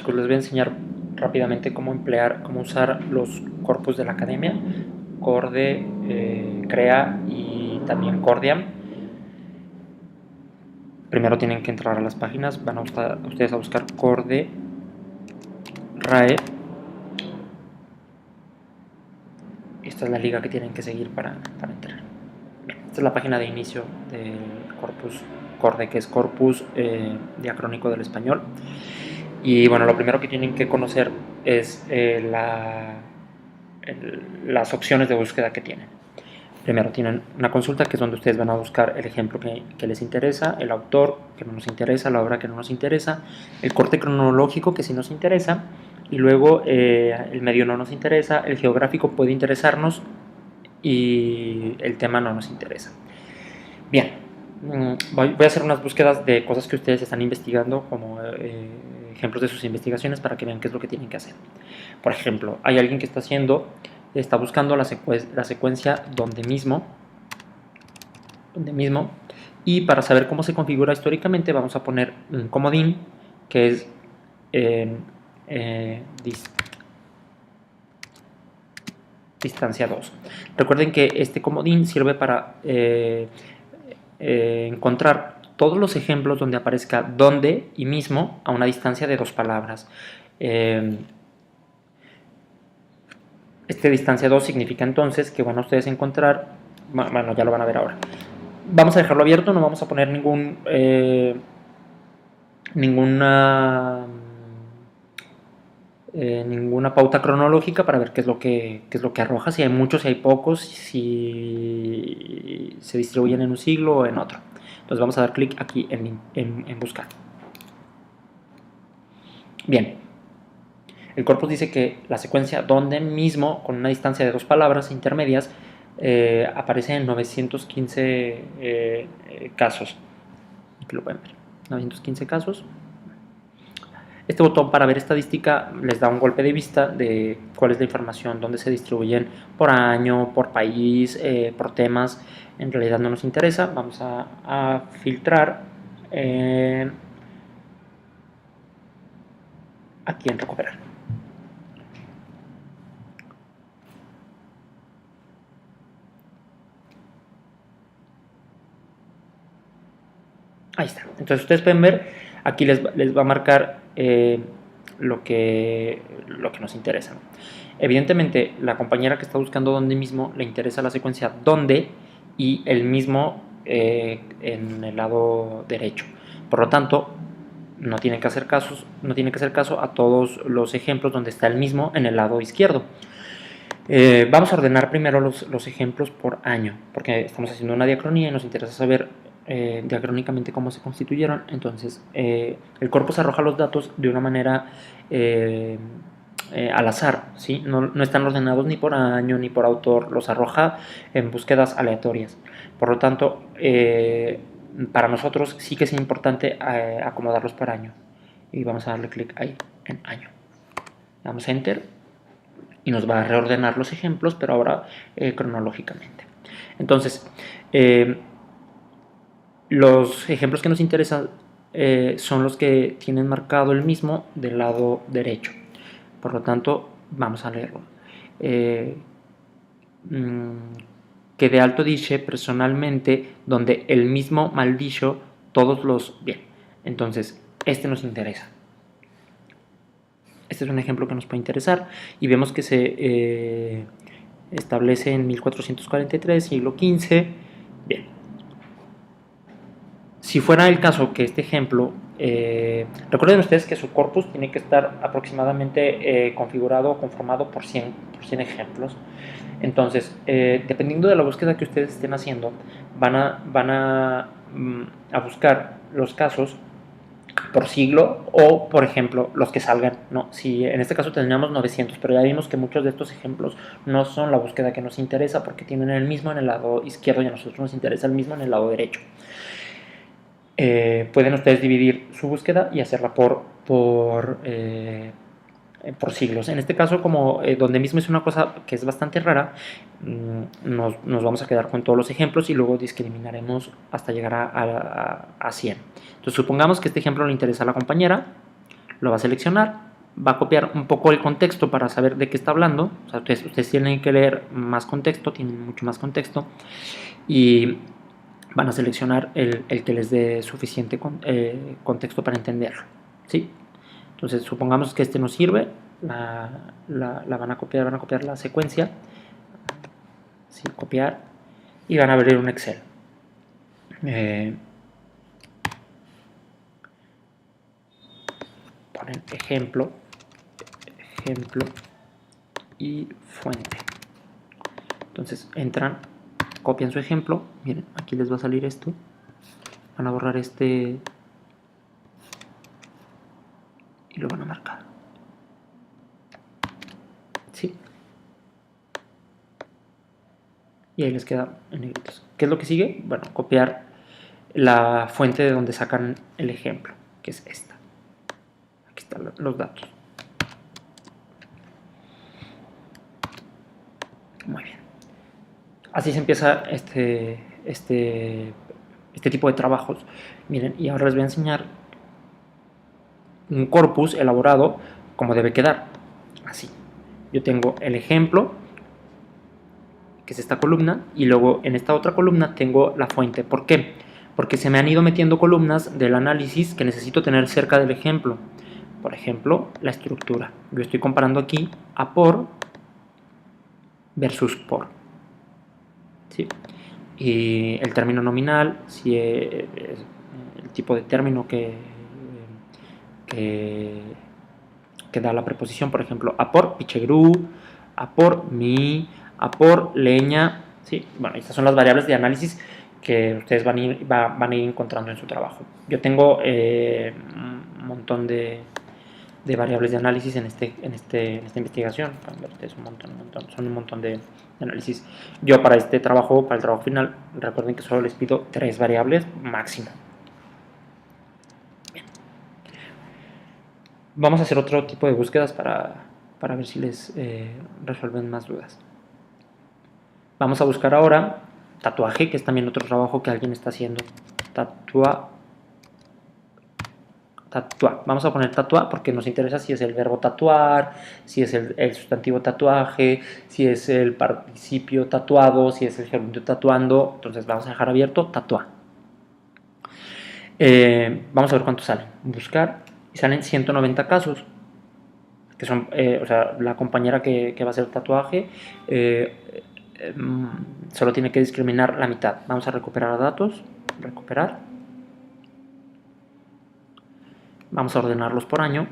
chicos, les voy a enseñar rápidamente cómo usar los corpus de la academia, Corde, Crea y también Cordiam. Primero tienen que entrar a las páginas, van a ustedes a buscar Corde RAE. Esta es la liga que tienen que seguir para entrar. Bien, esta es la página de inicio del corpus Corde, que es corpus diacrónico del español. Y bueno, lo primero que tienen que conocer es las opciones de búsqueda que tienen. Primero tienen una consulta, que es donde ustedes van a buscar el ejemplo que les interesa, el autor que no nos interesa, la obra que no nos interesa, el corte cronológico que sí nos interesa, y luego el medio no nos interesa, el geográfico puede interesarnos y el tema no nos interesa. Bien, voy a hacer unas búsquedas de cosas que ustedes están investigando, como ejemplos de sus investigaciones, para que vean qué es lo que tienen que hacer. Por ejemplo, hay alguien que está buscando la secuencia donde mismo, y para saber cómo se configura históricamente vamos a poner un comodín que es distancia 2. Recuerden que este comodín sirve para encontrar todos los ejemplos donde aparezca donde y mismo a una distancia de 2 palabras. Esta distancia 2 significa entonces que van a ustedes encontrar, bueno, ya lo van a ver ahora. Vamos a dejarlo abierto, no vamos a poner ninguna pauta cronológica para ver qué es lo que arroja, si hay muchos, si hay pocos, si se distribuyen en un siglo o en otro. Entonces vamos a dar clic aquí en buscar. Bien. El corpus dice que la secuencia donde mismo, con una distancia de 2 palabras intermedias, aparece en 915 casos. Aquí lo pueden ver. 915 casos. Este botón para ver estadística les da un golpe de vista de cuál es la información, dónde se distribuyen por año, por país, por temas. En realidad no nos interesa. Vamos a filtrar aquí en recuperar. Ahí está. Entonces ustedes pueden ver, aquí les va a marcar lo que nos interesa. Evidentemente, la compañera que está buscando donde mismo le interesa la secuencia donde y el mismo en el lado derecho. Por lo tanto, no tiene que hacer caso a todos los ejemplos donde está el mismo en el lado izquierdo. Vamos a ordenar primero los ejemplos por año, porque estamos haciendo una diacronía y nos interesa saber diacrónicamente cómo se constituyeron. Entonces el corpus arroja los datos de una manera al azar, ¿sí? No están ordenados ni por año ni por autor, los arroja en búsquedas aleatorias. Por lo tanto, para nosotros sí que es importante acomodarlos por año, y vamos a darle clic ahí en año, damos enter y nos va a reordenar los ejemplos, pero ahora cronológicamente. Entonces los ejemplos que nos interesan son los que tienen marcado el mismo del lado derecho. Por lo tanto, vamos a leerlo. Que de alto dice personalmente, donde el mismo maldicho todos los... Bien, entonces, este nos interesa. Este es un ejemplo que nos puede interesar y vemos que se establece en 1443, siglo XV. Bien. Si fuera el caso que este ejemplo, recuerden ustedes que su corpus tiene que estar aproximadamente configurado o conformado por 100 ejemplos. Entonces, dependiendo de la búsqueda que ustedes estén haciendo, van a buscar los casos por siglo o, por ejemplo, los que salgan, ¿no? Si en este caso tendríamos 900, pero ya vimos que muchos de estos ejemplos no son la búsqueda que nos interesa, porque tienen el mismo en el lado izquierdo y a nosotros nos interesa el mismo en el lado derecho. Pueden ustedes dividir su búsqueda y hacerla por siglos. En este caso, como donde mismo es una cosa que es bastante rara, nos vamos a quedar con todos los ejemplos y luego discriminaremos hasta llegar a 100. Entonces, supongamos que este ejemplo le interesa a la compañera, lo va a seleccionar va a copiar un poco el contexto para saber de qué está hablando. O sea, ustedes tienen que leer más contexto, tienen mucho más contexto, y van a seleccionar el que les dé suficiente contexto para entenderlo, ¿sí? Entonces, supongamos que este no sirve, la van a copiar la secuencia, ¿sí? Copiar, y van a abrir un Excel. Ponen ejemplo y fuente. Entonces entran, copian su ejemplo, miren, aquí les va a salir esto, van a borrar este y lo van a marcar, ¿sí? Y ahí les queda en negritos. ¿Qué es lo que sigue? Bueno, copiar la fuente de donde sacan el ejemplo, que es esta. Aquí están los datos. Muy bien. Así se empieza este tipo de trabajos. Miren, y ahora les voy a enseñar un corpus elaborado como debe quedar. Así. Yo tengo el ejemplo, que es esta columna, y luego en esta otra columna tengo la fuente. ¿Por qué? Porque se me han ido metiendo columnas del análisis que necesito tener cerca del ejemplo. Por ejemplo, la estructura. Yo estoy comparando aquí a por versus por, ¿sí? Y el término nominal, si es el tipo de término que da la preposición, por ejemplo, a por pichegru, a por mi, a por leña, ¿sí? Bueno, estas son las variables de análisis que ustedes van a ir encontrando en su trabajo. Yo tengo un montón de variables de análisis en esta investigación. Son un montón de análisis. Yo para este trabajo, para el trabajo final, recuerden que solo les pido 3 variables máximo. Bien. Vamos a hacer otro tipo de búsquedas para ver si les resuelven más dudas. Vamos a buscar ahora tatuaje, que es también otro trabajo que alguien está haciendo. Tatuar. Vamos a poner tatuar porque nos interesa si es el verbo tatuar, si es el sustantivo tatuaje, si es el participio tatuado, si es el gerundio tatuando. Entonces vamos a dejar abierto tatuar. Vamos a ver cuántos salen. Buscar, y salen 190 casos, que son, o sea, la compañera que va a hacer tatuaje solo tiene que discriminar la mitad. Vamos a recuperar datos, recuperar. Vamos a ordenarlos por año.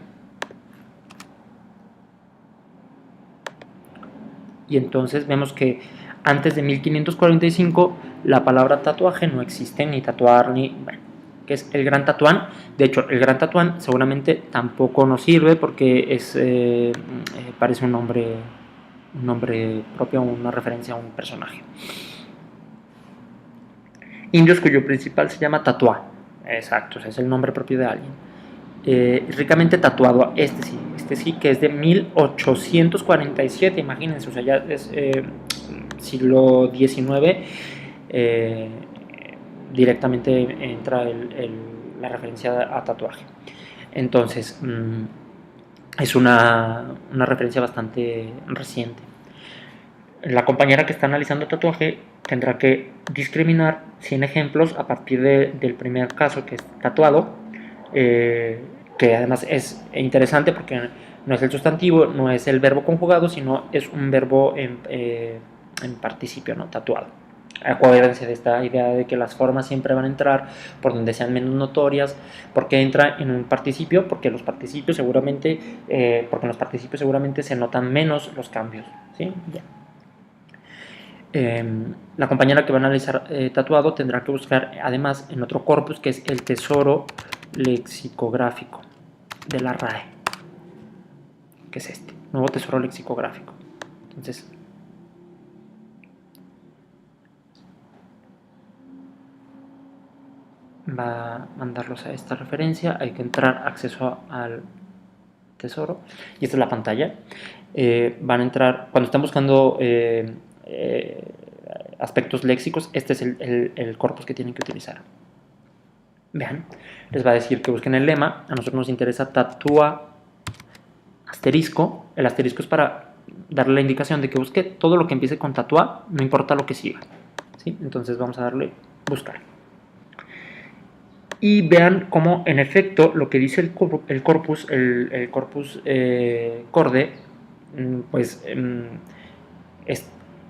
Y entonces vemos que antes de 1545 la palabra tatuaje no existe, ni tatuar, ni... Bueno, que es el Gran Tatuán. De hecho, el Gran Tatuán seguramente tampoco nos sirve porque es parece un nombre propio, una referencia a un personaje. Indios, cuyo principal se llama Tatuá. Exacto, o sea, es el nombre propio de alguien. Ricamente tatuado, este sí, que es de 1847, imagínense, o sea, ya es siglo XIX, directamente entra la referencia a tatuaje. Entonces, es una referencia bastante reciente. La compañera que está analizando tatuaje tendrá que discriminar 100 ejemplos a partir del primer caso, que es tatuado, que además es interesante porque no es el sustantivo, no es el verbo conjugado, sino es un verbo en participio, ¿no? Tatuado. Acuérdense de esta idea de que las formas siempre van a entrar por donde sean menos notorias. ¿Por qué entra en un participio? Porque en los participios seguramente se notan menos los cambios, ¿sí? Ya. La compañera que va a analizar tatuado tendrá que buscar además en otro corpus, que es el tesoro lexicográfico de la RAE, que es este, nuevo tesoro lexicográfico. Entonces, va a mandarlos a esta referencia, hay que entrar acceso al tesoro, y esta es la pantalla. Van a entrar, cuando están buscando aspectos léxicos, este es el corpus que tienen que utilizar. Vean, les va a decir que busquen el lema. A nosotros nos interesa tatúa asterisco. El asterisco es para darle la indicación de que busque todo lo que empiece con tatua, no importa lo que siga, ¿sí? Entonces vamos a darle buscar. Y vean cómo en efecto lo que dice el corpus corde, pues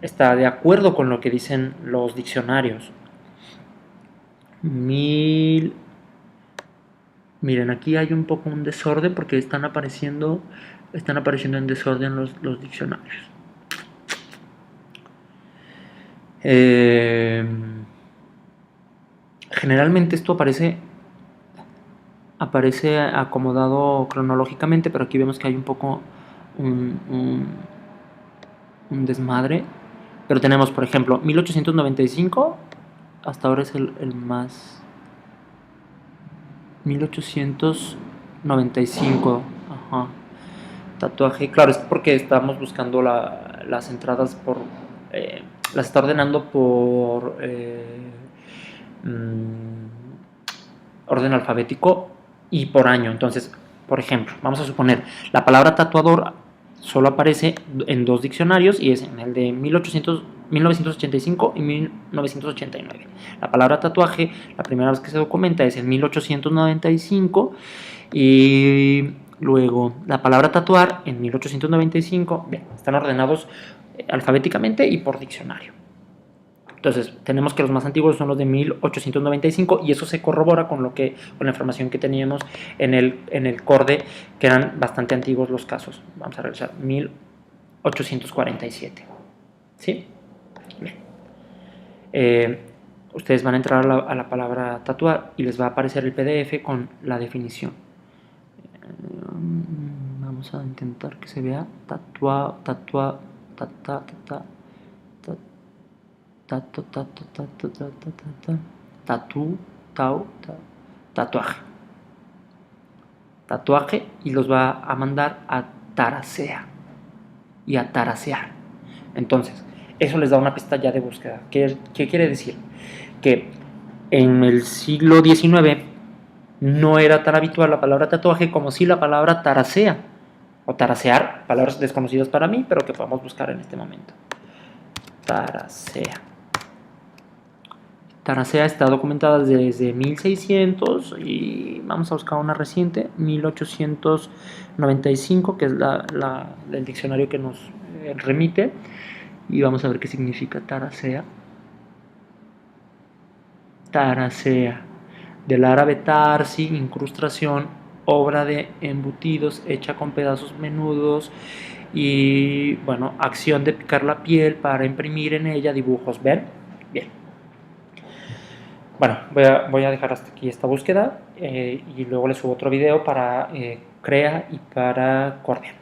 está de acuerdo con lo que dicen los diccionarios. Miren, aquí hay un poco un desorden porque están apareciendo en desorden los diccionarios. Generalmente esto aparece acomodado cronológicamente, pero aquí vemos que hay un poco un desmadre. Pero tenemos, por ejemplo, 1895, hasta ahora es el más... 1895, ajá. Tatuaje, claro, es porque estamos buscando las entradas por... las está ordenando por orden alfabético y por año. Entonces, por ejemplo, vamos a suponer, la palabra tatuador solo aparece en 2 diccionarios y es en el de 1985 y 1989. La palabra tatuaje, la primera vez que se documenta es en 1895 y luego la palabra tatuar en 1895. Bien, están ordenados alfabéticamente y por diccionario. Entonces, tenemos que los más antiguos son los de 1895 y eso se corrobora con la información que teníamos en el corde, que eran bastante antiguos los casos. Vamos a revisar 1847. ¿Sí? Bien. Ustedes van a entrar a la palabra tatuar y les va a aparecer el PDF con la definición. Vamos a intentar que se vea tatuaje y los va a mandar a Taracea y a taracear. Entonces, eso les da una pista ya de búsqueda. ¿Qué quiere decir? Que en el siglo XIX no era tan habitual la palabra tatuaje como si la palabra taracea o taracear, palabras desconocidas para mí, pero que podemos buscar en este momento. Taracea. Taracea está documentada desde 1600 y vamos a buscar una reciente, 1895, que es el diccionario que nos remite, y vamos a ver qué significa taracea. Taracea, del árabe tarsi, incrustación, obra de embutidos hecha con pedazos menudos y, bueno, acción de picar la piel para imprimir en ella dibujos. ¿Ven? Bien. Bueno, voy a dejar hasta aquí esta búsqueda y luego les subo otro video para CREA y para Cordia.